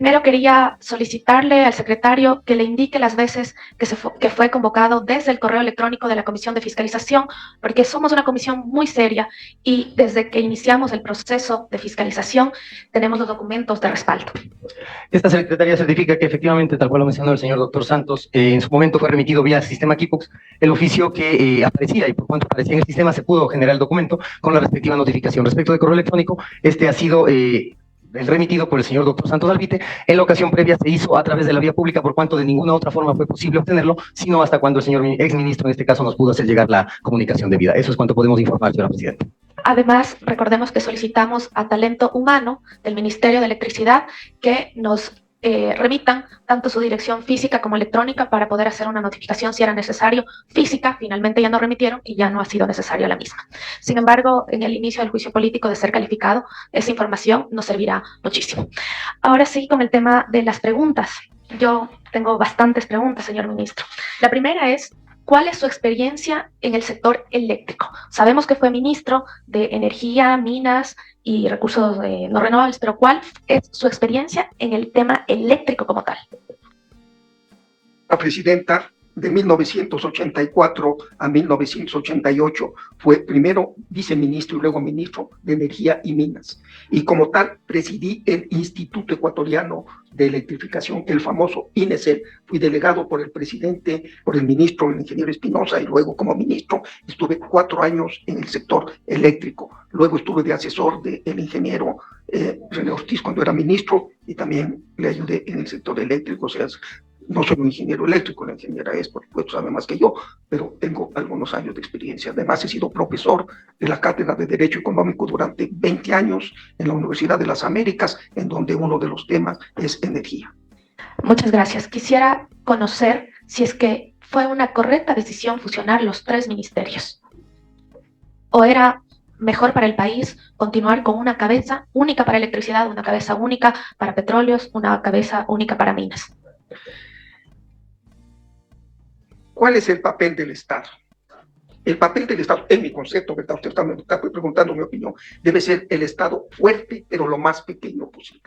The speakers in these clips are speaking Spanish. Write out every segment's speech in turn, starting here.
Primero quería solicitarle al secretario que le indique las veces que fue convocado desde el correo electrónico de la Comisión de Fiscalización, porque somos una comisión muy seria y desde que iniciamos el proceso de fiscalización tenemos los documentos de respaldo. Esta secretaría certifica que efectivamente, tal cual lo mencionó el señor doctor Santos, en su momento fue remitido vía sistema Kipox el oficio que aparecía, y por cuanto aparecía en el sistema se pudo generar el documento con la respectiva notificación. Respecto del correo electrónico, este ha sido remitido por el señor doctor Santos Albite. En la ocasión previa se hizo a través de la vía pública, por cuanto de ninguna otra forma fue posible obtenerlo, sino hasta cuando el señor exministro, en este caso, nos pudo hacer llegar la comunicación debida. Eso es cuanto podemos informar, señora presidenta. Además, recordemos que solicitamos a Talento Humano del Ministerio de Electricidad que nos remitan tanto su dirección física como electrónica para poder hacer una notificación si era necesario física. Finalmente ya nos remitieron y ya no ha sido necesario la misma. Sin embargo, en el inicio del juicio político de ser calificado, esa información nos servirá muchísimo. Ahora sí, con el tema de las preguntas. Yo tengo bastantes preguntas, señor ministro. La primera es, ¿cuál es su experiencia en el sector eléctrico? Sabemos que fue ministro de Energía, Minas y Recursos no renovables, pero ¿cuál es su experiencia en el tema eléctrico como tal? La presidenta, de 1984 a 1988 fue primero viceministro y luego ministro de Energía y Minas. Y como tal, presidí el Instituto Ecuatoriano de Electrificación, el famoso INESEL. Fui delegado por el presidente, por el ministro, el ingeniero Espinosa, y luego como ministro estuve 4 años en el sector eléctrico. Luego estuve de asesor del ingeniero René Ortiz cuando era ministro, y también le ayudé en el sector eléctrico. O sea, no soy un ingeniero eléctrico, la ingeniera es, por supuesto, sabe más que yo, pero tengo algunos años de experiencia. Además, he sido profesor de la Cátedra de Derecho Económico durante 20 años en la Universidad de las Américas, en donde uno de los temas es energía. Muchas gracias. Quisiera conocer si es que fue una correcta decisión fusionar los 3 ministerios. ¿O era mejor para el país continuar con una cabeza única para electricidad, una cabeza única para petróleos, una cabeza única para minas? ¿Cuál es el papel del Estado? El papel del Estado, en mi concepto, ¿verdad? Usted está preguntando mi opinión, debe ser el Estado fuerte, pero lo más pequeño posible.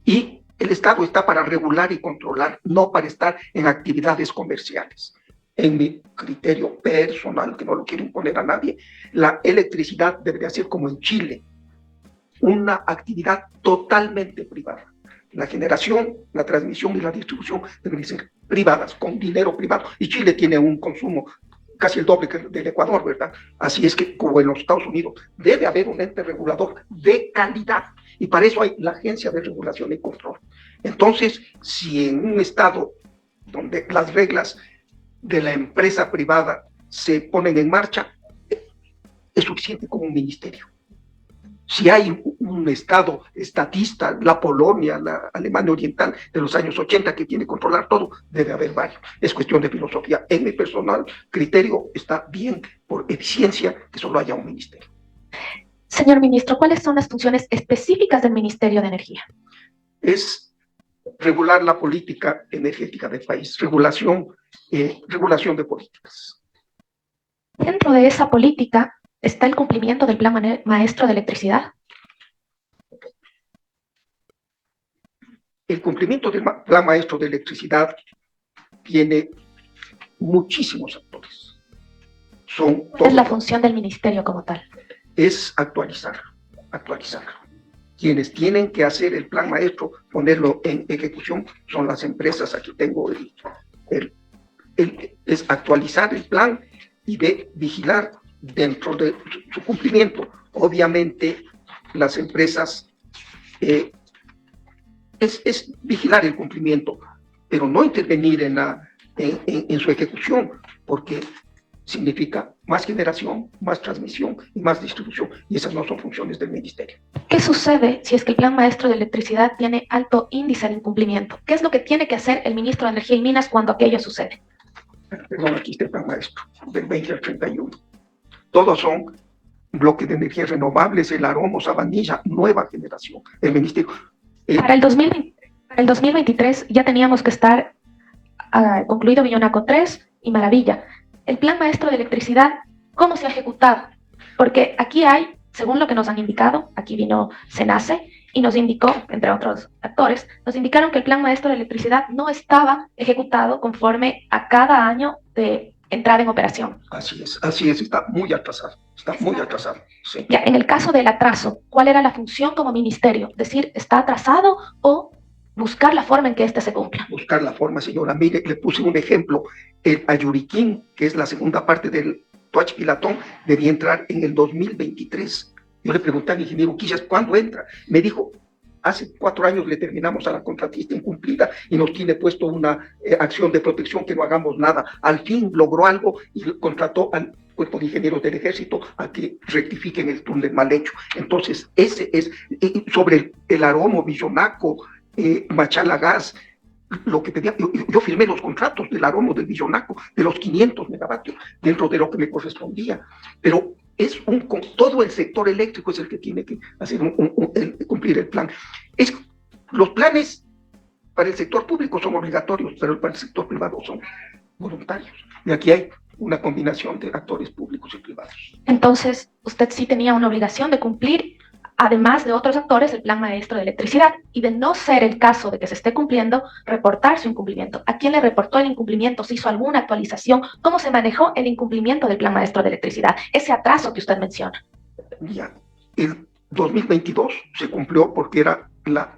Y el Estado está para regular y controlar, no para estar en actividades comerciales. En mi criterio personal, que no lo quiero imponer a nadie, la electricidad debería ser como en Chile, una actividad totalmente privada. La generación, la transmisión y la distribución deben ser privadas, con dinero privado. Y Chile tiene un consumo casi el doble que del Ecuador, ¿verdad? Así es que, como en los Estados Unidos, debe haber un ente regulador de calidad. Y para eso hay la Agencia de Regulación y Control. Entonces, si en un estado donde las reglas de la empresa privada se ponen en marcha, es suficiente como un ministerio. Si hay un estado estatista, la Polonia, la Alemania Oriental de los años 80 que quiere controlar todo, debe haber varios. Es cuestión de filosofía. En mi personal criterio está bien por eficiencia que solo haya un ministerio. Señor ministro, ¿cuáles son las funciones específicas del Ministerio de Energía? Es regular la política energética del país, regulación de políticas. Dentro de esa política está el cumplimiento del Plan Maestro de Electricidad. El cumplimiento del Plan Maestro de Electricidad tiene muchísimos actores. Es la función del ministerio como tal. Es actualizarlo. Quienes tienen que hacer el plan maestro, ponerlo en ejecución, son las empresas. Aquí tengo es actualizar el plan y de vigilar dentro de su cumplimiento. Obviamente, las empresas es vigilar el cumplimiento, pero no intervenir en su ejecución, porque significa más generación, más transmisión y más distribución, y esas no son funciones del ministerio. ¿Qué sucede si es que el Plan Maestro de Electricidad tiene alto índice de incumplimiento? ¿Qué es lo que tiene que hacer el ministro de Energía y Minas cuando aquello sucede? Perdón, aquí está el Plan Maestro, del 20 al 31. Todos son bloques de energías renovables, el Aromo, Sabanilla, nueva generación. El ministerio... Para el 2023 ya teníamos que estar concluido Villonaco 3 y Maravilla. El Plan Maestro de Electricidad, ¿cómo se ha ejecutado? Porque aquí hay, según lo que nos han indicado, aquí vino SENACE, y nos indicó, entre otros actores, nos indicaron que el Plan Maestro de Electricidad no estaba ejecutado conforme a cada año de entrada en operación. Así es, está muy atrasado, sí. Ya, en el caso del atraso, ¿cuál era la función como ministerio? ¿Decir está atrasado o buscar la forma en que éste se cumpla? Buscar la forma, señora. Mire, le puse un ejemplo. El Ayuriquín, que es la segunda parte del Toachi-Pilatón, debía entrar en el 2023. Yo le pregunté al ingeniero Quillas, ¿cuándo entra? Me dijo, hace 4 años le terminamos a la contratista incumplida y nos tiene puesto una acción de protección que no hagamos nada. Al fin logró algo y contrató al Cuerpo de Ingenieros del Ejército a que rectifiquen el túnel mal hecho. Entonces, ese es sobre el Aromo, Villonaco, Machala Gas, lo que pedía, yo firmé los contratos del Aromo, del Villonaco, de los 500 megavatios, dentro de lo que me correspondía, pero todo el sector eléctrico es el que tiene que hacer cumplir el plan. Los planes para el sector público son obligatorios, pero para el sector privado son voluntarios, y aquí hay una combinación de actores públicos y privados. Entonces, usted sí tenía una obligación de cumplir, además de otros actores, el Plan Maestro de Electricidad, y de no ser el caso de que se esté cumpliendo, reportar su incumplimiento. ¿A quién le reportó el incumplimiento? ¿Se hizo alguna actualización? ¿Cómo se manejó el incumplimiento del Plan Maestro de Electricidad? Ese atraso que usted menciona. Ya, el 2022 se cumplió porque era la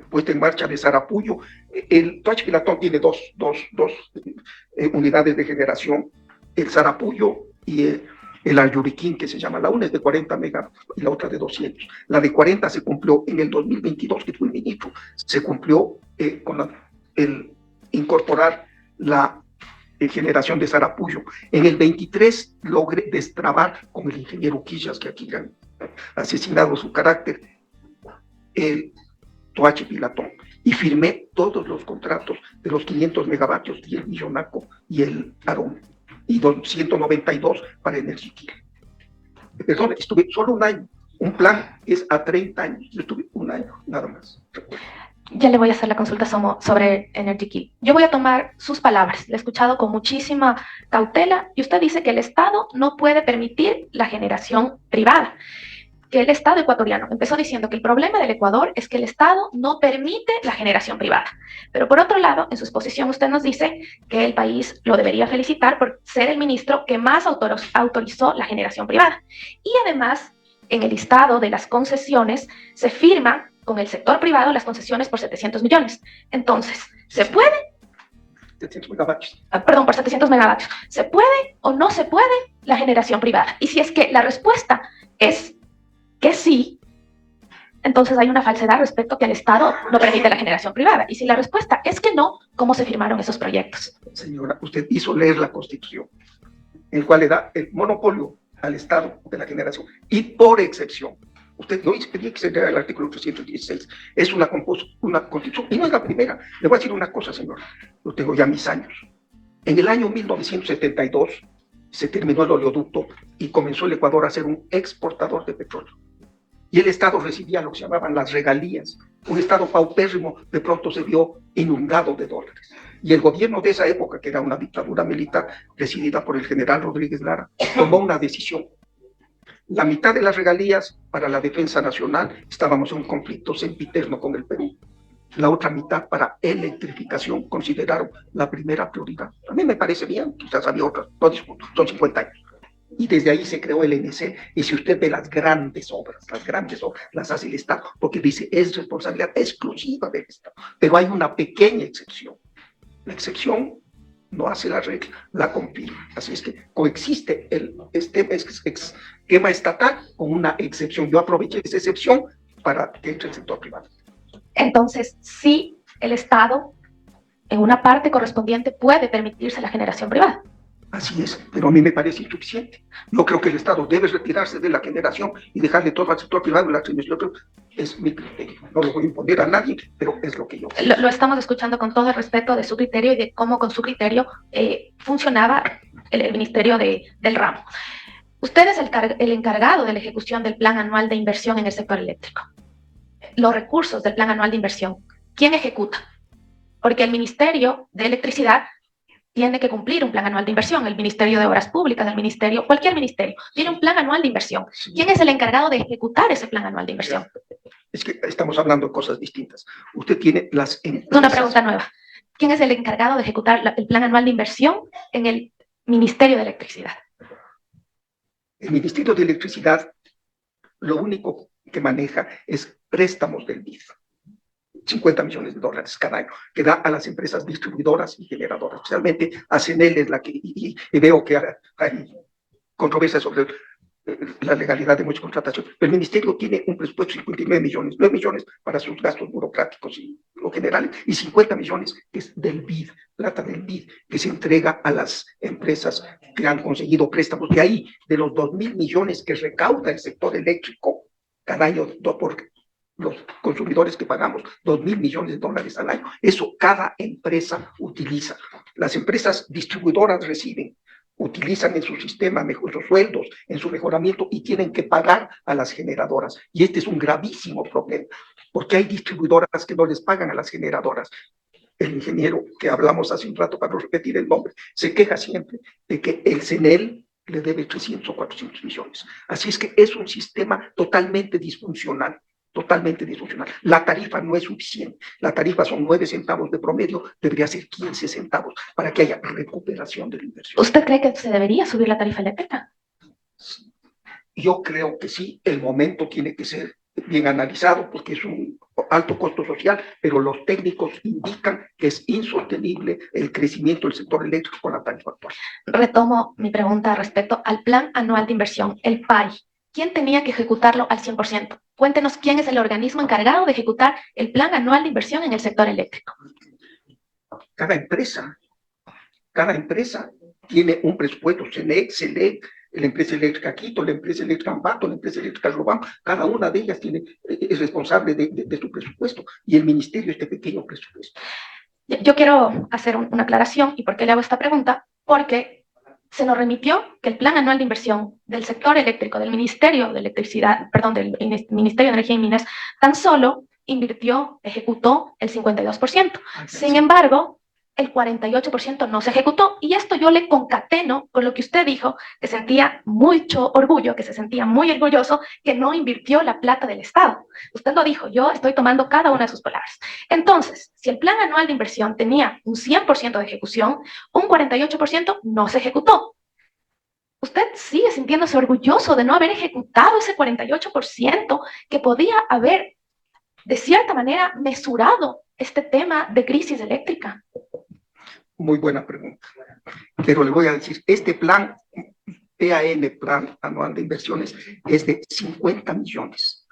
puesta en marcha de Sarapullo. El Toachi-Pilatón tiene dos unidades de generación, el Sarapullo y el Ayuriquín, que se llama, la una es de 40 megas y la otra de 200. La de 40 se cumplió en el 2022, que fue ministro, se cumplió con el incorporar la generación de Sarapullo. En el 23 logré destrabar con el ingeniero Quillas, que aquí han asesinado su carácter, el Toachi-Pilatón, y firmé todos los contratos de los 500 megavatios y el Villonaco y el Aromo, y 192 para Energiquil. Perdón, estuve solo un año. Un plan es a 30 años. Yo estuve un año, nada más. Ya le voy a hacer la consulta sobre Energiquil. Yo voy a tomar sus palabras. Le he escuchado con muchísima cautela y usted dice que el Estado no puede permitir la generación privada. Que el Estado ecuatoriano empezó diciendo que el problema del Ecuador es que el Estado no permite la generación privada. Pero por otro lado, en su exposición usted nos dice que el país lo debería felicitar por ser el ministro que más autorizó la generación privada. Y además, en el listado de las concesiones se firman con el sector privado las concesiones por 700 millones. Entonces, ¿se puede? 700 megavatios. Perdón, por 700 megavatios. ¿Se puede o no se puede la generación privada? Y si es que la respuesta es que sí, entonces hay una falsedad respecto a que el Estado no permite la generación privada. Y si la respuesta es que no, ¿cómo se firmaron esos proyectos? Señora, usted hizo leer la Constitución, el cual le da el monopolio al Estado de la generación. Y por excepción, usted no pedía que se lea el artículo 816. Es una Constitución, y no es la primera. Le voy a decir una cosa, señora. Yo tengo ya mis años. En el año 1972 se terminó el oleoducto y comenzó el Ecuador a ser un exportador de petróleo. Y el Estado recibía lo que se llamaban las regalías. Un Estado paupérrimo de pronto se vio inundado de dólares. Y el gobierno de esa época, que era una dictadura militar presidida por el general Rodríguez Lara, tomó una decisión. La mitad de las regalías para la defensa nacional, estábamos en un conflicto sempiterno con el Perú. La otra mitad para electrificación, consideraron la primera prioridad. A mí me parece bien, quizás había otras, son 50 años. Y desde ahí se creó el ENC, y si usted ve las grandes obras las hace el Estado, porque dice, es responsabilidad exclusiva del Estado. Pero hay una pequeña excepción. La excepción no hace la regla, la confirma. Así es que coexiste el esquema estatal con una excepción. Yo aproveché esa excepción para que entre el sector privado. Entonces, sí, el Estado, en una parte correspondiente, puede permitirse la generación privada. Así es, pero a mí me parece insuficiente. Yo creo que el Estado debe retirarse de la generación y dejarle todo al sector privado y la generación. Es mi criterio. No lo voy a imponer a nadie, pero es lo que yo creo. Lo estamos escuchando con todo el respeto de su criterio y de cómo con su criterio funcionaba el Ministerio del Ramo. Usted es el encargado de la ejecución del Plan Anual de Inversión en el sector eléctrico. Los recursos del Plan Anual de Inversión, ¿quién ejecuta? Porque el Ministerio de Electricidad tiene que cumplir un plan anual de inversión. El Ministerio de Obras Públicas, cualquier ministerio, tiene un plan anual de inversión. ¿Quién es el encargado de ejecutar ese plan anual de inversión? Es que estamos hablando de cosas distintas. Usted tiene las empresas. Es una pregunta nueva. ¿Quién es el encargado de ejecutar el plan anual de inversión en el Ministerio de Electricidad? El Ministerio de Electricidad lo único que maneja es préstamos del BID. 50 millones de dólares cada año, que da a las empresas distribuidoras y generadoras, especialmente a CENEL, es la que, y veo que hay controversia sobre la legalidad de muchas contrataciones. El ministerio tiene un presupuesto de 59 millones, 9 millones para sus gastos burocráticos y lo generales, y 50 millones que es del BID, plata del BID, que se entrega a las empresas que han conseguido préstamos. De ahí, de los 2.000 millones que recauda el sector eléctrico cada año por los consumidores que pagamos, 2.000 millones de dólares al año. Eso cada empresa utiliza. Las empresas distribuidoras reciben, utilizan en su sistema mejores sueldos, en su mejoramiento, y tienen que pagar a las generadoras. Y este es un gravísimo problema, porque hay distribuidoras que no les pagan a las generadoras. El ingeniero que hablamos hace un rato, para no repetir el nombre, se queja siempre de que el CENEL le debe 300 o 400 millones. Así es que es un sistema totalmente disfuncional. Totalmente disfuncional. La tarifa no es suficiente. La tarifa son 9 centavos de promedio, debería ser 15 centavos para que haya recuperación de la inversión. ¿Usted cree que se debería subir la tarifa eléctrica? Yo creo que sí, el momento tiene que ser bien analizado porque es un alto costo social, pero los técnicos indican que es insostenible el crecimiento del sector eléctrico con la tarifa actual. Retomo mi pregunta respecto al Plan Anual de Inversión, el PAI. ¿Quién tenía que ejecutarlo al 100%? Cuéntenos quién es el organismo encargado de ejecutar el Plan Anual de Inversión en el sector eléctrico. Cada empresa tiene un presupuesto, CELEC, la empresa eléctrica Quito, la empresa eléctrica Ambato, la empresa eléctrica Robán, cada una de ellas es responsable de su presupuesto, y el ministerio este pequeño presupuesto. Yo quiero hacer una aclaración. ¿Y por qué le hago esta pregunta? Porque se nos remitió que el Plan Anual de Inversión del sector eléctrico, del Ministerio de Electricidad, perdón, del Ministerio de Energía y Minas, tan solo ejecutó el 52%. Sin embargo, el 48% no se ejecutó, y esto yo le concateno con lo que usted dijo, que sentía mucho orgullo, que se sentía muy orgulloso, que no invirtió la plata del Estado. Usted lo dijo, yo estoy tomando cada una de sus palabras. Entonces, si el plan anual de inversión tenía un 100% de ejecución, un 48% no se ejecutó. ¿Usted sigue sintiéndose orgulloso de no haber ejecutado ese 48% que podía haber, de cierta manera, mesurado este tema de crisis eléctrica? Muy buena pregunta. Pero le voy a decir, este plan, Plan Anual de Inversiones, es de 50 millones,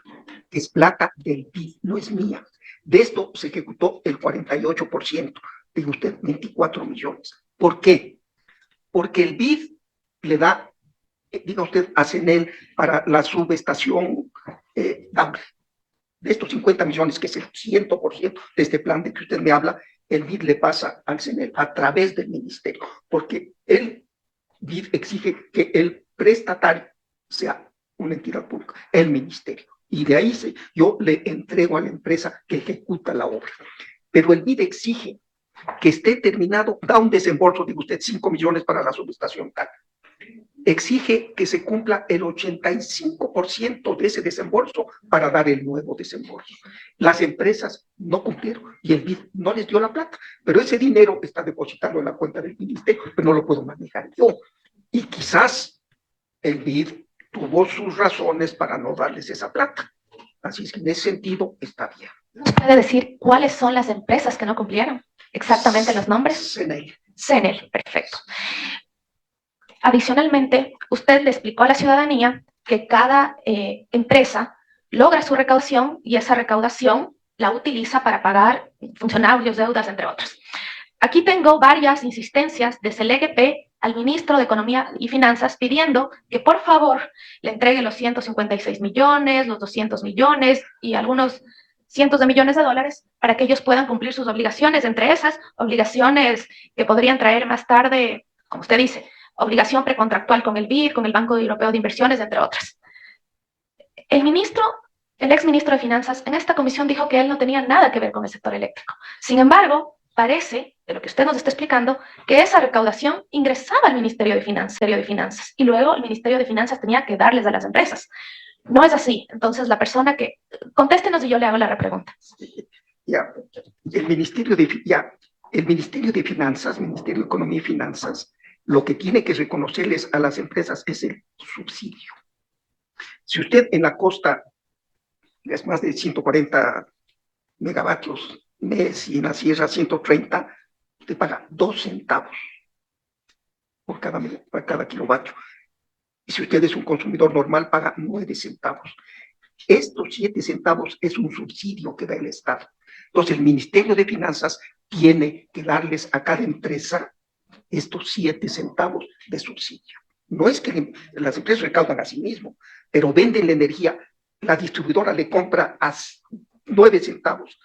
que es plata del BID, no es mía. De esto se ejecutó el 48%, digo usted, 24 millones. ¿Por qué? Porque el BID le da, diga usted, a CENEL para la subestación Daule. De estos 50 millones, que es el 100% de este plan de que usted me habla, el BID le pasa al CENEL a través del ministerio, porque el BID exige que el prestatario sea una entidad pública, el ministerio, y de ahí yo le entrego a la empresa que ejecuta la obra. Pero el BID exige que esté terminado, da un desembolso, digo usted, 5 millones para la subestación tal. Exige que se cumpla el 85% de ese desembolso para dar el nuevo desembolso. Las empresas no cumplieron y el BID no les dio la plata, pero ese dinero está depositado en la cuenta del ministerio, pero no lo puedo manejar yo. Y quizás el BID tuvo sus razones para no darles esa plata. Así es que en ese sentido está bien. ¿Nos puede decir cuáles son las empresas que no cumplieron? ¿Exactamente los nombres? CENEL. CENEL, perfecto. Adicionalmente, usted le explicó a la ciudadanía que cada empresa logra su recaudación, y esa recaudación la utiliza para pagar funcionarios, deudas, entre otros. Aquí tengo varias insistencias de CELEGP al ministro de Economía y Finanzas pidiendo que por favor le entregue los 156 millones, los 200 millones y algunos cientos de millones de dólares para que ellos puedan cumplir sus obligaciones, entre esas obligaciones que podrían traer más tarde, como usted dice, obligación precontractual con el BID, con el Banco Europeo de Inversiones, entre otras. El exministro de Finanzas en esta comisión dijo que él no tenía nada que ver con el sector eléctrico. Sin embargo, parece, de lo que usted nos está explicando, que esa recaudación ingresaba al Ministerio de Finanzas y luego el Ministerio de Finanzas tenía que darles a las empresas. No es así. Entonces, la persona que... Contéstenos y yo le hago la repregunta. Ya, el Ministerio de Finanzas, Ministerio de Economía y Finanzas, lo que tiene que reconocerles a las empresas es el subsidio. Si usted en la costa es más de 140 megavatios mes y en la sierra 130, usted paga 2 centavos por cada kilovatio. Y si usted es un consumidor normal, paga 9 centavos. Estos 7 centavos es un subsidio que da el Estado. Entonces, el Ministerio de Finanzas tiene que darles a cada empresa estos 7 centavos de subsidio. No es que las empresas recaudan a sí mismo, pero venden la energía, la distribuidora le compra a 9 centavos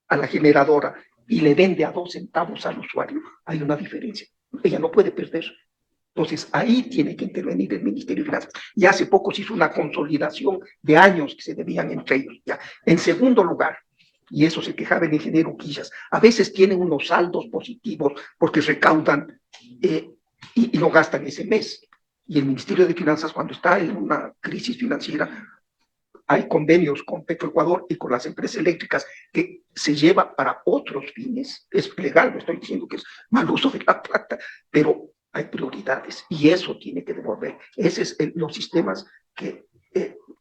a la generadora y le vende a 2 centavos al usuario. Hay una diferencia. Ella no puede perder. Entonces, ahí tiene que intervenir el Ministerio de Finanzas. Y hace poco se hizo una consolidación de años que se debían entre ellos. Ya. En segundo lugar, y eso se quejaba el ingeniero Quillas, a veces tienen unos saldos positivos porque recaudan y no gastan ese mes. Y el Ministerio de Finanzas, cuando está en una crisis financiera, hay convenios con Petroecuador y con las empresas eléctricas que se lleva para otros fines. Es legal, no estoy diciendo que es mal uso de la plata, pero hay prioridades y eso tiene que devolver. Ese es los sistemas que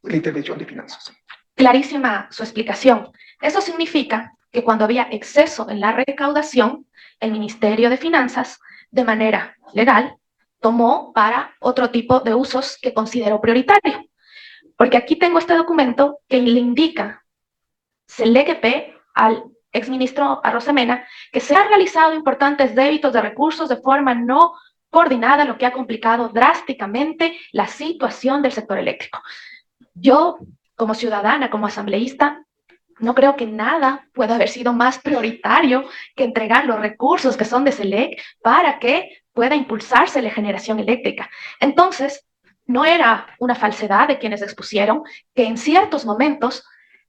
la intervención de finanzas. Clarísima su explicación. Eso significa que cuando había exceso en la recaudación, el Ministerio de Finanzas, de manera legal, tomó para otro tipo de usos que consideró prioritario. Porque aquí tengo este documento que le indica SELEC-EP al exministro Arrosemena que se han realizado importantes débitos de recursos de forma no coordinada, lo que ha complicado drásticamente la situación del sector eléctrico. Yo, como ciudadana, como asambleísta, no creo que nada pueda haber sido más prioritario que entregar los recursos que son de SELEC para que pueda impulsarse la generación eléctrica. Entonces, no era una falsedad de quienes expusieron que en ciertos momentos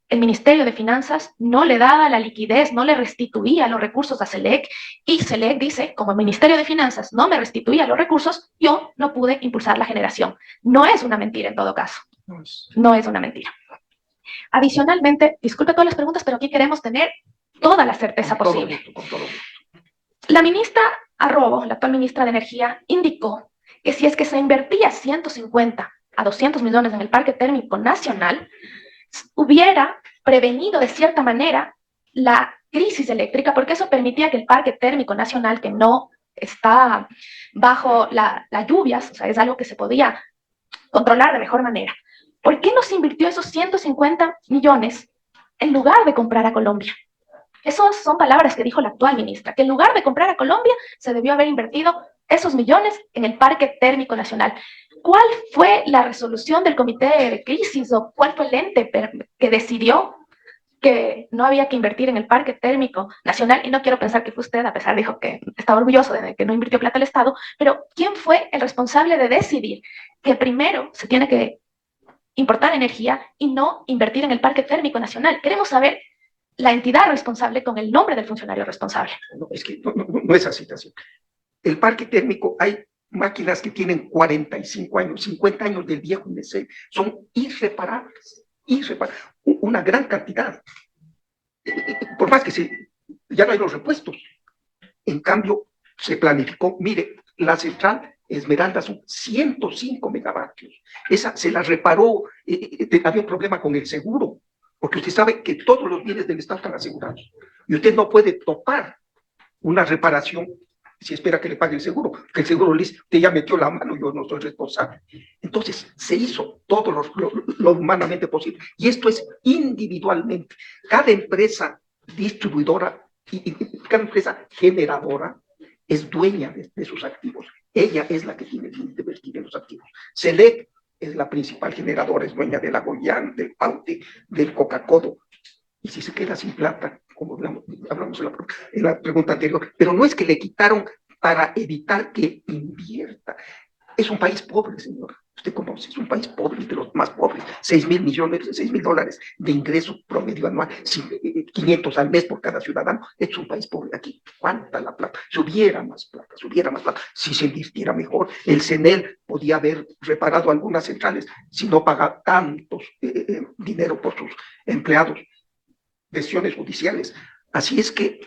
el Ministerio de Finanzas no le daba la liquidez, no le restituía los recursos a SELEC y SELEC dice, como el Ministerio de Finanzas no me restituía los recursos, yo no pude impulsar la generación. No es una mentira en todo caso. No es una mentira. Adicionalmente, disculpe todas las preguntas, pero aquí queremos tener toda la certeza posible. La ministra Arrobo, la actual ministra de Energía, indicó que si es que se invertía 150 a 200 millones en el Parque Térmico Nacional, hubiera prevenido de cierta manera la crisis eléctrica, porque eso permitía que el Parque Térmico Nacional, que no está bajo las lluvias, o sea, es algo que se podía controlar de mejor manera. ¿Por qué no se invirtió esos 150 millones en lugar de comprar a Colombia? Esas son palabras que dijo la actual ministra, que en lugar de comprar a Colombia, se debió haber invertido esos millones en el Parque Térmico Nacional. ¿Cuál fue la resolución del Comité de Crisis o cuál fue el ente que decidió que no había que invertir en el Parque Térmico Nacional? Y no quiero pensar que fue usted, a pesar dijo que estaba orgulloso de que no invirtió plata el Estado, pero ¿quién fue el responsable de decidir que primero se tiene que importar energía y no invertir en el Parque Térmico Nacional? Queremos saber la entidad responsable con el nombre del funcionario responsable. No, es que no es así. El parque térmico, hay máquinas que tienen 45 años, 50 años del viejo INESEC, son irreparables, una gran cantidad. Por más que ya no hay los repuestos. En cambio, se planificó, mire, la central Esmeralda son 105 megavatios. Esa se la reparó, había un problema con el seguro, porque usted sabe que todos los bienes del Estado están asegurados. Y usted no puede topar una reparación si espera que le pague el seguro, que el seguro le dice, usted ya metió la mano, yo no soy responsable. Entonces, se hizo todo lo humanamente posible. Y esto es individualmente. Cada empresa distribuidora y cada empresa generadora es dueña de sus activos. Ella es la que tiene que invertir en los activos. SELEC es la principal generadora, es dueña de la Goyán, del Paute, del Coca-Cola. Y si se queda sin plata, como hablamos en la pregunta anterior, pero no es que le quitaron para evitar que invierta. Es un país pobre, señor. Usted conoce, es un país pobre, de los más pobres, 6.000 millones, 6.000 dólares de ingreso promedio anual, 500 al mes por cada ciudadano. Es un país pobre. Aquí, ¿cuánta la plata? Si hubiera más plata, si se invirtiera mejor. El CENEL podía haber reparado algunas centrales si no paga tantos dinero por sus empleados, presiones judiciales. Así es que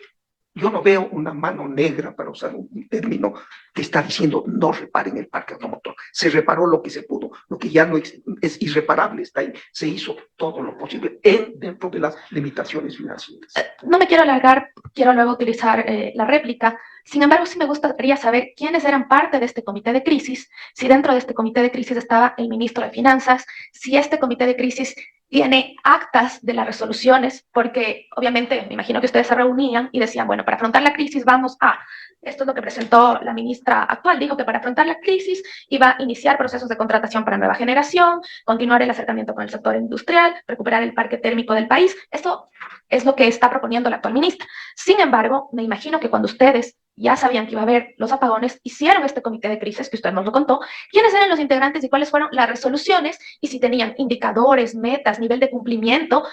yo no veo una mano negra, para usar un término, que está diciendo no reparen el parque automotor. Se reparó lo que se pudo, lo que ya no es irreparable está ahí. Se hizo todo lo posible dentro de las limitaciones financieras. No me quiero alargar, quiero luego utilizar la réplica. Sin embargo, sí me gustaría saber quiénes eran parte de este comité de crisis, si dentro de este comité de crisis estaba el ministro de Finanzas, si este comité de crisis tiene actas de las resoluciones, porque obviamente me imagino que ustedes se reunían y decían, bueno, para afrontar la crisis vamos a, esto es lo que presentó la ministra actual, dijo que para afrontar la crisis iba a iniciar procesos de contratación para nueva generación, continuar el acercamiento con el sector industrial, recuperar el parque térmico del país. Esto es lo que está proponiendo la actual ministra. Sin embargo, me imagino que cuando ustedes ya sabían que iba a haber los apagones, hicieron este comité de crisis, que usted nos lo contó, quiénes eran los integrantes y cuáles fueron las resoluciones, y si tenían indicadores, metas, nivel de cumplimiento,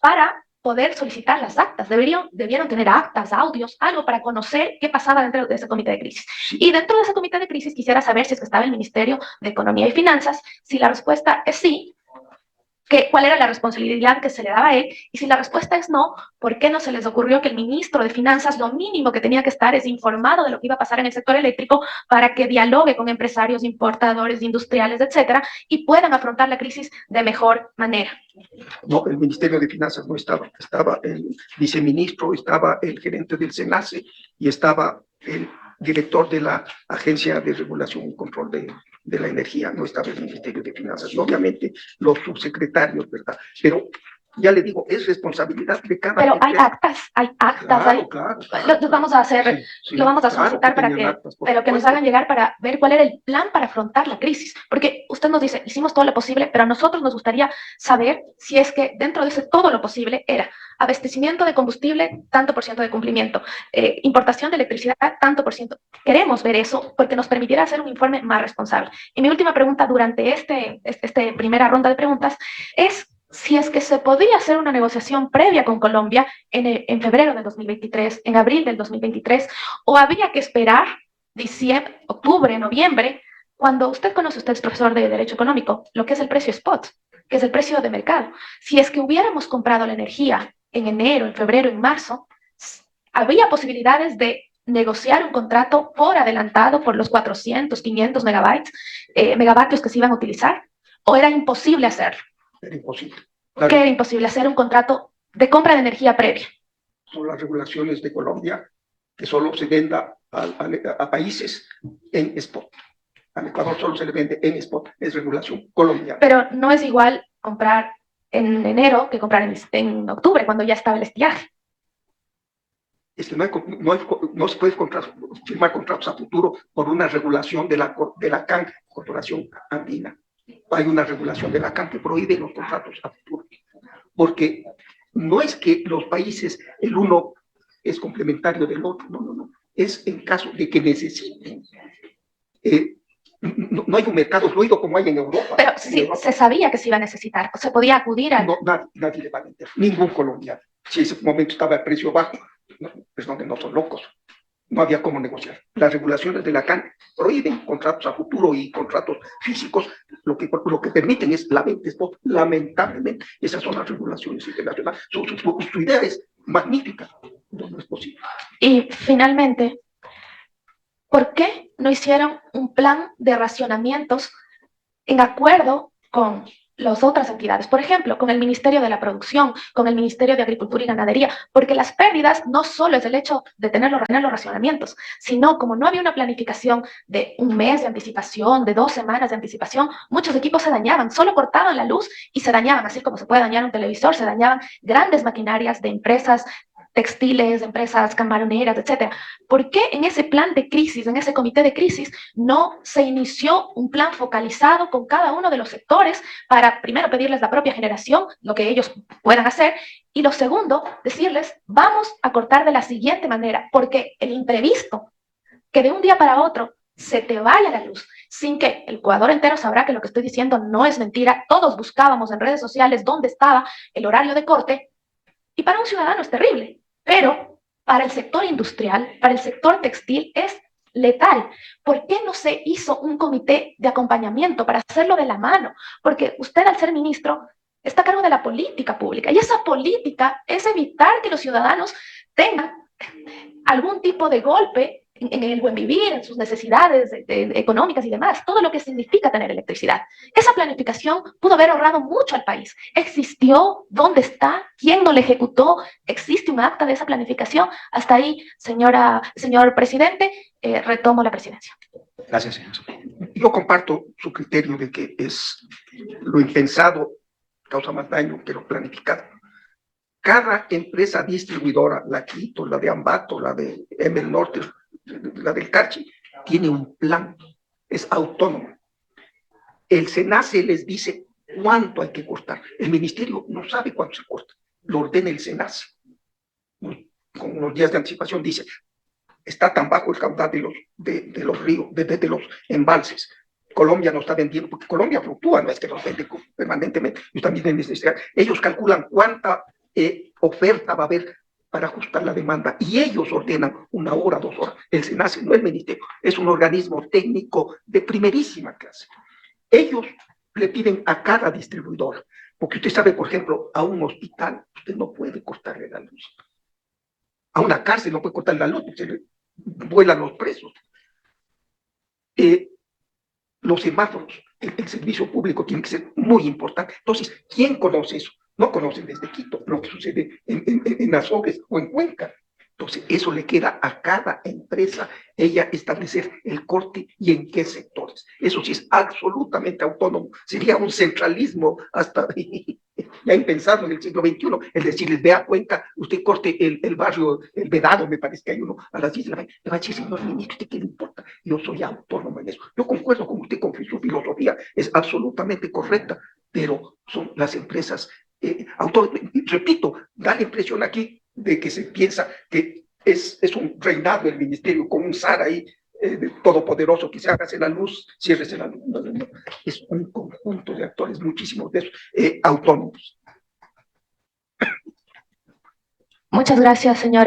para poder solicitar las actas. Debieron tener actas, audios, algo para conocer qué pasaba dentro de ese comité de crisis. Y dentro de ese comité de crisis quisiera saber si es que estaba el Ministerio de Economía y Finanzas. Si la respuesta es sí, cuál era la responsabilidad que se le daba a él, y si la respuesta es no, ¿por qué no se les ocurrió que el ministro de Finanzas lo mínimo que tenía que estar es informado de lo que iba a pasar en el sector eléctrico para que dialogue con empresarios, importadores, industriales, etcétera, y puedan afrontar la crisis de mejor manera? No, el Ministerio de Finanzas no estaba, estaba el viceministro, estaba el gerente del SENACE y estaba el director de la Agencia de Regulación y Control de la Energía, no estaba el Ministerio de Finanzas, y obviamente los subsecretarios, ¿verdad? Pero ya le digo, es responsabilidad de cada... Pero hay actas, claro, claro. Lo vamos a hacer, lo vamos a solicitar para que, pero que nos hagan llegar para ver cuál era el plan para afrontar la crisis, porque usted nos dice, hicimos todo lo posible, pero a nosotros nos gustaría saber si es que dentro de ese todo lo posible era abastecimiento de combustible, tanto por ciento de cumplimiento, importación de electricidad, tanto por ciento. Queremos ver eso porque nos permitirá hacer un informe más responsable. Y mi última pregunta durante esta primera ronda de preguntas es si es que se podía hacer una negociación previa con Colombia en febrero del 2023, en abril del 2023, o había que esperar diciembre, octubre, noviembre, cuando usted es profesor de Derecho Económico, lo que es el precio spot, que es el precio de mercado. Si es que hubiéramos comprado la energía en enero, en febrero, en marzo, había posibilidades de negociar un contrato por adelantado por los 400, 500 megavatios que se iban a utilizar, o era imposible hacerlo. Era imposible. ¿Qué era imposible? Hacer un contrato de compra de energía previa. Son las regulaciones de Colombia, que solo se venda a países en spot. Al Ecuador solo se le vende en spot, es regulación colombiana. Pero no es igual comprar en enero que comprar en octubre, cuando ya estaba el estiaje. Es que no se puede firmar contratos a futuro por una regulación de la CAN, Corporación Andina. Hay una regulación de la CAN que prohíbe los contratos a futuro. Porque no es que los países, el uno es complementario del otro, no. Es en caso de que necesiten. No hay un mercado fluido como hay en Europa. Pero sí, se sabía que se iba a necesitar, se podía acudir a... No, nadie le va a vender, ningún colombiano. Si en ese momento estaba el precio bajo, no son locos. No había cómo negociar. Las regulaciones de la CAN prohíben contratos a futuro y contratos físicos. Lo que permiten es la venta spot. Lamentablemente, esas son las regulaciones internacionales. Su idea es magnífica, no es posible. Y finalmente, ¿por qué no hicieron un plan de racionamientos en acuerdo con las otras entidades? Por ejemplo, con el Ministerio de la Producción, con el Ministerio de Agricultura y Ganadería, porque las pérdidas no solo es el hecho de tener los racionamientos, sino como no había una planificación de un mes de anticipación, de 2 semanas de anticipación, muchos equipos se dañaban, solo cortaban la luz y se dañaban, así como se puede dañar un televisor, se dañaban grandes maquinarias de empresas textiles, empresas camaroneras, etcétera. ¿Por qué en ese plan de crisis, en ese comité de crisis, no se inició un plan focalizado con cada uno de los sectores para, primero, pedirles la propia generación, lo que ellos puedan hacer, y lo segundo, decirles, vamos a cortar de la siguiente manera, porque el imprevisto, que de un día para otro se te vaya la luz, sin que el Ecuador entero sabrá que lo que estoy diciendo no es mentira. Todos buscábamos en redes sociales dónde estaba el horario de corte y para un ciudadano es terrible, pero para el sector industrial, para el sector textil es letal. ¿Por qué no se hizo un comité de acompañamiento para hacerlo de la mano? Porque usted, al ser ministro, está a cargo de la política pública y esa política es evitar que los ciudadanos tengan algún tipo de golpe en el buen vivir, en sus necesidades económicas y demás, todo lo que significa tener electricidad. Esa planificación pudo haber ahorrado mucho al país. ¿Existió? ¿Dónde está? ¿Quién no la ejecutó? ¿Existe un acta de esa planificación? Hasta ahí, señor presidente, retomo la presidencia. Gracias, señor. Yo comparto su criterio de que es lo impensado causa más daño que lo planificado. Cada empresa distribuidora, la Quito, la de Ambato, la de Emel Norte, la del Carchi, tiene un plan, es autónomo. El SENACE les dice cuánto hay que cortar. El ministerio no sabe cuánto se corta, lo ordena el SENACE. Con unos días de anticipación dice, está tan bajo el caudal de los ríos, de los embalses. Colombia no está vendiendo, porque Colombia fluctúa, no es que los vende permanentemente, ellos también tienen necesidad. Ellos calculan cuánta oferta va a haber para ajustar la demanda y ellos ordenan 1 hora, 2 horas. El SENACE no es ministerio, es un organismo técnico de primerísima clase. Ellos le piden a cada distribuidor, porque usted sabe, por ejemplo, a un hospital usted no puede cortarle la luz. A una cárcel no puede cortar la luz, porque se le vuelan los presos. Los semáforos, el servicio público tiene que ser muy importante. Entonces, ¿quién conoce eso? No conocen desde Quito lo que sucede en Azogues o en Cuenca. Entonces, eso le queda a cada empresa, ella establecer el corte y en qué sectores. Eso sí es absolutamente autónomo. Sería un centralismo hasta ya impensado en el siglo XXI, el decirles, vea Cuenca, usted corte el barrio, el Vedado, me parece que hay uno, a las 10 de la mañana. Le va a decir, señor ministro, ¿usted qué le importa? Yo soy autónomo en eso. Yo concuerdo con usted, con su filosofía, es absolutamente correcta, pero son las empresas autónomas. Repito, da la impresión aquí de que se piensa que es un reinado el ministerio con un zar ahí todopoderoso que se haga la luz, ciérrese la luz. No, no, no. Es un conjunto de actores, muchísimos de esos autónomos. Muchas gracias, señor.